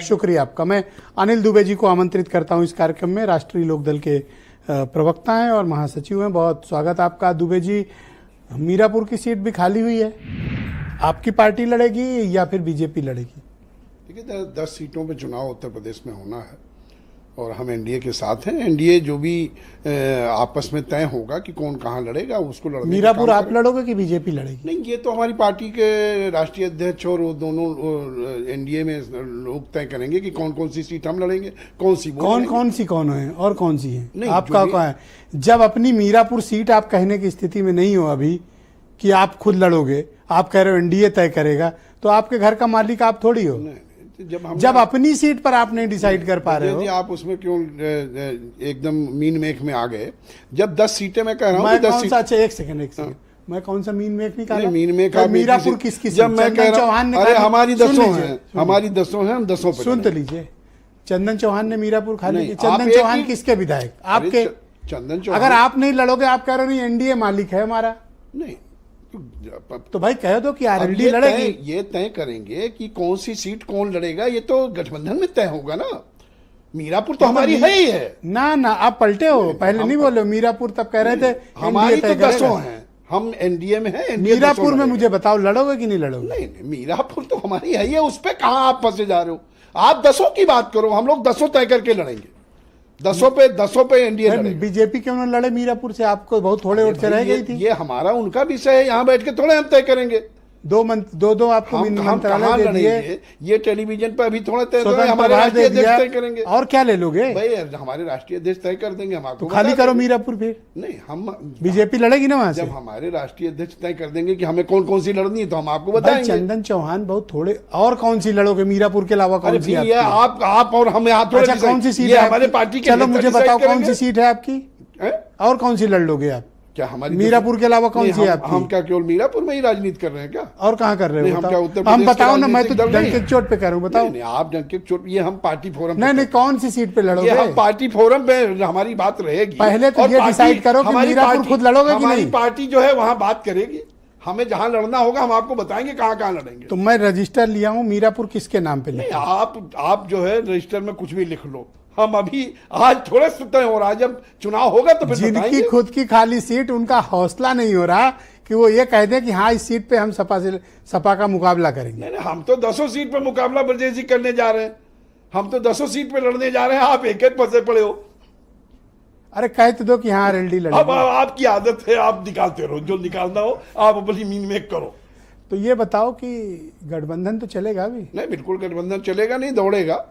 शुक्रिया आपका। मैं अनिल दुबे जी को आमंत्रित करता हूं इस कार्यक्रम में। राष्ट्रीय लोकदल के प्रवक्ता हैं और महासचिव हैं। बहुत स्वागत आपका दुबे जी। मीरापुर की सीट भी खाली हुई है, आपकी पार्टी लड़ेगी या फिर बीजेपी लड़ेगी? देखिए 10 सीटों पे चुनाव उत्तर प्रदेश में होना है और हम एनडीए के साथ हैं। एनडीए जो भी आपस में तय होगा कि कौन कहाँ लड़ेगा उसको लड़ने। मीरापुर आप लड़ोगे कि बीजेपी लड़ेगी? नहीं, ये तो हमारी पार्टी के राष्ट्रीय अध्यक्ष और वो दोनों एनडीए में लोग तय करेंगे कि कौन कौन सी सीट हम लड़ेंगे, कौन सी कौन है और कौन सी है आपका क्या है? जब अपनी मीरापुर सीट आप कहने की स्थिति में नहीं हो अभी कि आप खुद लड़ोगे, आप कह रहे हो एनडीए तय करेगा, तो आपके घर का मालिक आप थोड़ी हो। जब अपनी सीट पर आप नहीं डिसाइड कर पा रहे हो, आप उसमें क्यों एकदम मीन मेक में आ गए? जब 10 सीटें मैं कह रहा हूँ, एक सेकंड मैं कौन सा मीन मेक नहीं कर रहा? मीन मेक मीरापुर किसकी? जब मैं कह रहा हूं, अरे हमारी 10 हैं, हम 10 पे सुन तो लीजिए। चंदन चौहान ने मीरापुर खाली की। चंदन चौहान किसके विधायक? आपके। चंदन चौहान। अगर आप नहीं लड़ोगे, आप कह रहे हो नहीं एनडीए मालिक है हमारा, नहीं तो भाई कह दो कि आरएलडी लड़ेगी। ये तय करेंगे कि कौन सी सीट कौन लड़ेगा, ये तो गठबंधन में तय होगा ना। मीरापुर तो हमारी है ही है ना। आप पलटे हो, पहले नहीं बोले मीरापुर, तब कह रहे थे हमारी तो 10 हैं, हम एनडीए में हैं। मीरापुर में मुझे बताओ लड़ोगे कि नहीं लड़ोगे? नहीं, मीरापुर तो हमारी है ही है, उस पर कहां आप फंसे जा रहे हो? आप 10 की बात करो, हम लोग 10 तय करके लड़ेंगे। 10 पे एनडीए लड़ेगी। बीजेपी क्यों न लड़े मीरापुर से? आपको बहुत थोड़े वोट से रह गई थी। ये हमारा उनका विषय है, यहाँ बैठ के थोड़े हम तय करेंगे। दो आपको मंत्रालय दे दिए। ये टेलीविजन पर अभी थोड़ा तय हमारे राष्ट्रीय अध्यक्ष तय करेंगे। और क्या ले लोगे भाई? हमारे राष्ट्रीय अध्यक्ष तय कर देंगे, हम आपको खाली करो मीरापुर। फिर नहीं, हम बीजेपी लड़ेगी ना वहां से। जब हमारे राष्ट्रीय अध्यक्ष तय कर देंगे कि हमें कौन कौन सी लड़नी है तो हम आपको बताएंगे। चंदन चौहान बहुत थोड़े, और कौन सी लड़ोगे मीरापुर के अलावा? कौन सी आप और हम यहाँ थोड़ा कौन सी सीट है हमारे पार्टी के? चलो मुझे बताओ कौन सी सीट है आपकी और कौन सी लड़ लोगे आप? क्या हमारी मीरापुर के अलावा कौन सी है आपकी? हम क्या केवल मीरापुर में ही राजनीति कर रहे हैं क्या? और कहाँ कर रहे हो? हम क्या उत्तर हम बताओ ना, मैं तो डंके चोट पे कह रहा हूँ, बताओ। नहीं, आप डंके चोट, ये हम पार्टी फोरम। नहीं, कौन सी सीट पे लड़ोगे? हम पार्टी फोरम पे हमारी बात रहेगी। पहले तो ये डिसाइड करो कि मीरापुर खुद लड़ोगे कि नहीं। पार्टी जो है वहाँ बात करेगी, हमें जहाँ लड़ना होगा हम आपको बताएंगे कहाँ कहाँ लड़ेंगे। तो मैं रजिस्टर लिया हूँ, मीरापुर किसके नाम पे? नहीं, आप जो है रजिस्टर में कुछ भी लिख लो, हम अभी आज थोड़े सुते हो रहा, जब चुनाव होगा तो फिर जिनकी खुद की खाली सीट, उनका हौसला नहीं हो रहा कि वो ये कह दे कि हाँ इस सीट पे हम सपा का मुकाबला करेंगे। नहीं, हम तो 10 सीट पे मुकाबला ब्रजेश जी करने जा रहे हैं। हम तो 10 सीट पे लड़ने जा रहे हैं, आप एक फंसे पड़े हो। अरे कह तो दो कि हाँ आरएलडी लड़ेगी। अब आपकी आदत है, आप निकालते रहो, जो निकालना हो आप अपनी मीन मेक करो। तो ये बताओ कि गठबंधन तो चलेगा अभी? नहीं, बिल्कुल गठबंधन चलेगा नहीं, दौड़ेगा।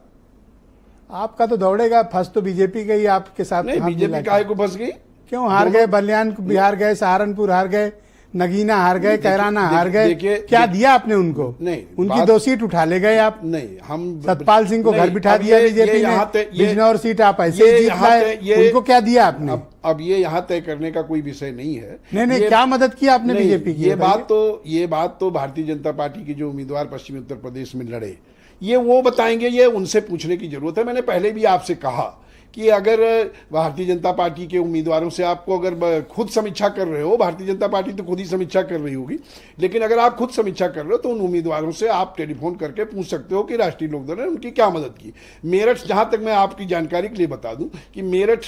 आपका तो दौड़ेगा। फंस तो बीजेपी गई आपके साथ। नहीं, बीजेपी काहे को फंस गई? क्यों हार गए? बलियान बिहार गए, सहारनपुर हार गए, नगीना हार गए, कैराना हार गए। क्या दिया आपने उनको? नहीं, उनकी 2 सीट उठा ले गए आप। नहीं, हम सतपाल सिंह को घर बिठा दिया बीजेपी ने। बिजनौर सीट आप ऐसे ही जीत पाए, उनको क्या दिया आपने? अब ये यहाँ तय करने का कोई विषय नहीं है। नहीं, क्या मदद की आपने बीजेपी की? ये बात तो भारतीय जनता पार्टी के जो उम्मीदवार पश्चिमी उत्तर प्रदेश में लड़े, ये वो बताएंगे, ये उनसे पूछने की जरूरत है। मैंने पहले भी आपसे कहा कि अगर भारतीय जनता पार्टी के उम्मीदवारों से आपको अगर खुद समीक्षा कर रहे हो, भारतीय जनता पार्टी तो खुद ही समीक्षा कर रही होगी, लेकिन अगर आप खुद समीक्षा कर रहे हो तो उन उम्मीदवारों से आप टेलीफोन करके पूछ सकते हो कि राष्ट्रीय लोकदल ने उनकी क्या मदद की। मेरठ, जहां तक मैं आपकी जानकारी के लिए बता दूं कि मेरठ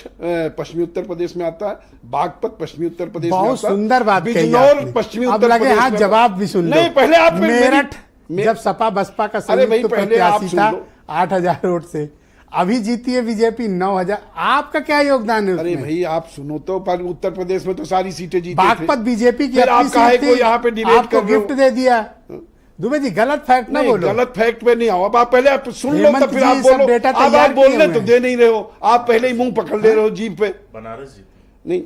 पश्चिमी उत्तर प्रदेश में आता है, बागपत पश्चिमी उत्तर प्रदेश में आता है। बहुत सुंदर बात, बिजनौर पश्चिमी उत्तर प्रदेश में। जवाब भी सुन लो। नहीं, पहले आप मेरठ जब सपा बसपा का संयुक्त प्रत्याशी था 8,000 वोट से, अभी जीती है बीजेपी 9,000। आपका क्या योगदान है? अरे भाई आप सुनो तो, पर उत्तर प्रदेश में तो सारी सीटें जीती। बागपत बीजेपी की अपनी सीट थी, यहाँ पे डिबेट आपको गिफ्ट दे दिया। दुबे जी गलत फैक्ट ना बोलो। गलत फैक्ट पे नहीं आओ। अब आप पहले आप सुन लो तो फिर आप बोलो। अब आप बोलने तो दे नहीं रहे हो, आप पहले ही मुंह पकड़ ले रहे हो जीभ पे। बनारस जीत नहीं,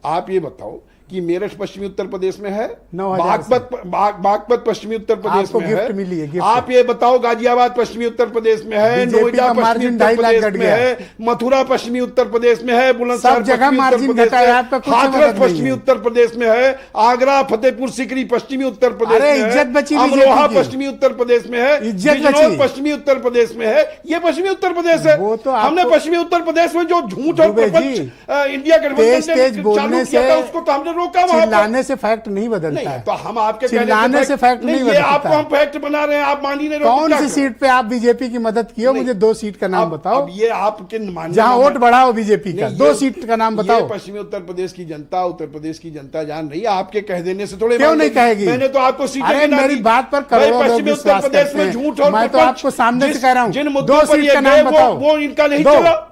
आप ये बताओ कि मेरठ पश्चिमी उत्तर प्रदेश में है, 9,000 बागपत पश्चिमी उत्तर प्रदेश में गिफ्ट मिली है। आप ये बताओ गाजियाबाद पश्चिमी उत्तर प्रदेश में है, नोएडा पश्चिमी उत्तर प्रदेश में है, मथुरा पश्चिमी उत्तर प्रदेश में है, बुलंदशहर पश्चिमी उत्तर प्रदेश में है, हाथरस पश्चिमी उत्तर प्रदेश में है, आगरा फतेहपुर सीकरी पश्चिमी उत्तर प्रदेश में है, अमरोहा पश्चिमी उत्तर प्रदेश में है, बिजनौर पश्चिमी उत्तर प्रदेश में है। ये पश्चिमी उत्तर प्रदेश है। हमने पश्चिमी उत्तर प्रदेश में जो झूठ और प्रपंच इंडिया गठबंधन ने चालू किया था उसको तो हमने रोका वहां पर? चिल्लाने से फैक्ट नहीं बदलता नहीं है। तो हम आपके कहने चिल्लाने से फैक्ट नहीं ये बदलता आपको है। हम फैक्ट बना रहे हैं, आप मान ही नहीं रहे हो, कौन क्या सी करें? सीट पे आप बीजेपी की मदद किए हो? मुझे 2 सीट का नाम बताओ अब ये आपके मानने जहां में- वोट बढ़ा हो बीजेपी का। नहीं, 2 ये- सीट का नाम ये बताओ। पश्चिमी उत्तर प्रदेश की जनता, उत्तर प्रदेश की जनता जान रही है, आपके कह देने से थोड़े क्यों मान नहीं लेगी। कहेगी? मैंने तो आपको सीटें अरे गिना मेरी दी। बात पर भाई, करोड़ों लोग पश्चिमी उत्तर विश्वास प्रदेश करते में हैं। झूठ और मैं तो प्रपंच, आपको सामने से जिस- कह रहा हूं, जिन 2 मुद्दों पर सीट ये का गए, नाम बताओ। वो इनका नहीं 2 चला।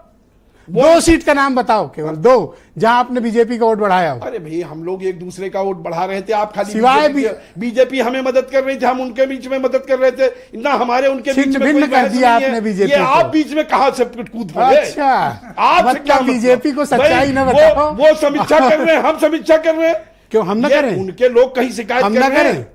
2 सीट का नाम बताओ, केवल 2 जहां आपने बीजेपी का वोट बढ़ाया हो। अरे भाई, हम लोग एक दूसरे का वोट बढ़ा रहे थे, आप खाली सिवाय बीजेपी हमें मदद कर रही थी, हम उनके बीच में मदद कर रहे थे ना, हमारे उनके बीच में छिन्न कोई भिन्न कर बहस दिया नहीं है। आपने बीजेपी ये को। आप बीच में कहां से कूद पड़े? अच्छा, आपसे क्या मतलब बीजेपी को सच्चाई न भाई, बताओ। वो समीक्षा कर रहे हैं, हम समीक्षा कर रहे हैं। क्यों हम न ये करें? उनके लोग कहीं शिकायत हम कर न रहे हैं। करें?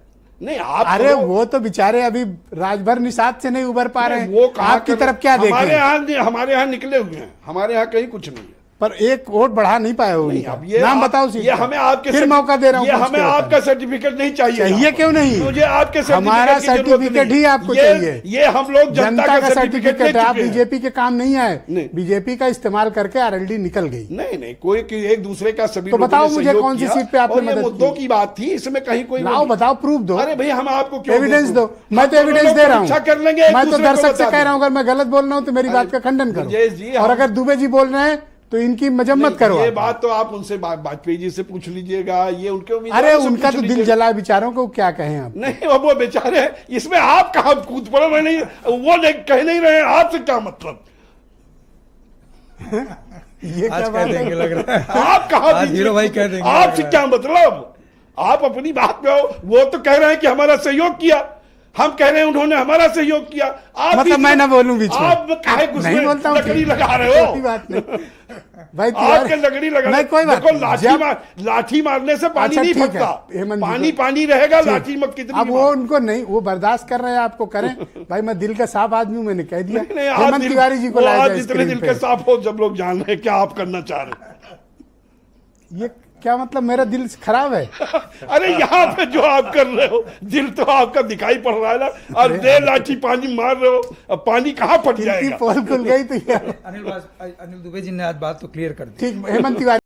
नहीं आप अरे करो। वो तो बेचारे अभी राजभर निषाद से नहीं उबर पा रहे वो हैं। कहाँ आपकी कर- तरफ क्या हमारे देखें? हमारे यहाँ निकले हुए हैं, हमारे यहाँ कहीं कुछ नहीं है। पर एक वोट बढ़ा नहीं पाए हो नहीं, उनका। अब ये नाम आप- बताओ सीट ये का। हमें आपके फिर मौका दे रहा हूं ये पूछ हमें के आपका बताने। सर्टिफिकेट नहीं चाहिए। चाहिए यहाँ पर। क्यों नहीं? मुझे आपके हमारा सर्टिफिकेट की जरूरत सर्टिफिकेट नहीं। ही आपको ये- चाहिए। ये हम लोग जनता का सर्टिफिकेट है। आप बीजेपी बीजेपी के काम नहीं आए। नहीं। बीजेपी का इस्तेमाल करके आरएलडी निकल गई। नहीं नहीं, कोई एक दूसरे का सभी तो लोगों बताओ ने मुझे सहयोग कौन सी किया सीट पे आपने और ये मदद मुद्दों की? की बात थी, इसमें कहीं कोई लाओ बताओ, प्रूफ दो। अरे भाई, हम आपको क्यों एविडेंस दो। मैं तो हम दोनों एविडेंस लोग दे रहा परीक्षा हूँ। कर लेंगे, एक मैं तो दूसरे को दर्शक से बता कह रहा हूँ, देंगे। अगर मैं गलत बोल रहा हूँ तो मेरी बात का खंडन ब्रजेश जी, करो। और हम- अगर दुबे जी बोल रहे हैं तो इनकी मजम्मत करो। ये आप। बात तो आप उनसे वाजपेयी जी से पूछ लीजिएगा, ये उनके अरे उनका तो दिल जला है बेचारों को, क्या कहें आप? नहीं, वो बेचारे हैं, इसमें आप कहा कूद पड़े? मैं नहीं, वो नहीं कह नहीं रहे हैं, आपसे क्या मतलब? ये आज क्या कह बात देंगे है? लग रहा है। आप कहा आज हीरो भाई कह देंगे आपसे लग क्या मतलब? आप अपनी बात पे हो। वो तो कह रहे हैं कि हमारा सहयोग किया, हम कह रहे हैं उन्होंने हमारा सहयोग किया। आप मतलब बीच मैं में- ना बोलूं बीच में? आप काहे घुस नहीं में बोलता हूं। लकड़ी लगा रहे कोई हो? बात नहीं भाई, आपके लकड़ी लगा नहीं, कोई बात देखो, नहीं। लाठी मारने से पानी अच्छा, नहीं ठीक है। फटता, हेमंत जी पानी को- पानी रहेगा, ठीक। लाठी में कितनी अब भी वो मार- उनको नहीं, वो बर्दाश्त कर रहे हैं, आपको करें। भाई मैं दिल का साफ आदमी हूं, मैंने कह दिया। नहीं, नहीं, आप हेमंत दिल- तिवारी जी को वो लाया आप जाए जितने स्क्रीन दिल पे। के साफ हो, जब लोग जान रहे हैं क्या आप करना चाह रहे हैं। ये क्या मतलब, मेरा दिल खराब है? अरे यहाँ पे जो आप कर रहे हो, दिल तो आपका दिखाई पड़ रहा है ना, और दे लाठी पानी मार रहे हो, अब पानी कहाँ फट दिल की जाएगा? पोल खुल गई तो ये अनिल दुबे जी ने आज बात तो क्लियर कर दी। ठीक, हेमंत तिवारी